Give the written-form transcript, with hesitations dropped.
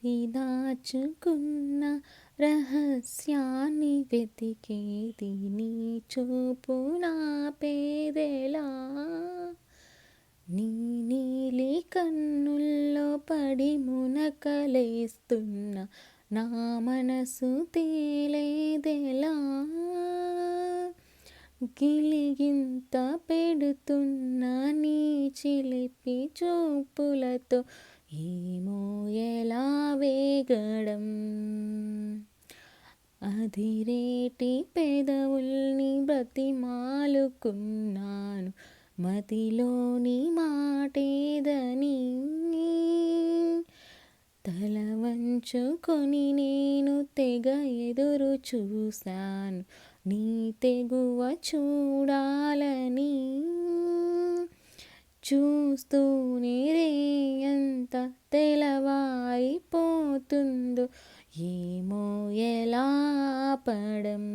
ఏది దాచుకున్న రహస్యాన్ని వెతికేది నీ చూపు నా పేదెలా. నీ నీలి కన్నుల్లో పడి మునకలేస్తున్న నా మనసు తేలేదెలా. గిలిగింత పెడుతున్న నీ చిలిపి చూపులతో ఏమో ఎలా వేగడం. అదిరేటి పెదవుల్ని బ్రతిమాలుకున్నాను మదిలోని మాటేదని. తల వంచుకొని నేను తెగ ఎదురు చూశాను నీ తెగువ చూడాలని. చూస్తూనే రేయంత తెలవారిపోతుందో ఏమో ఎలా ఆపడం.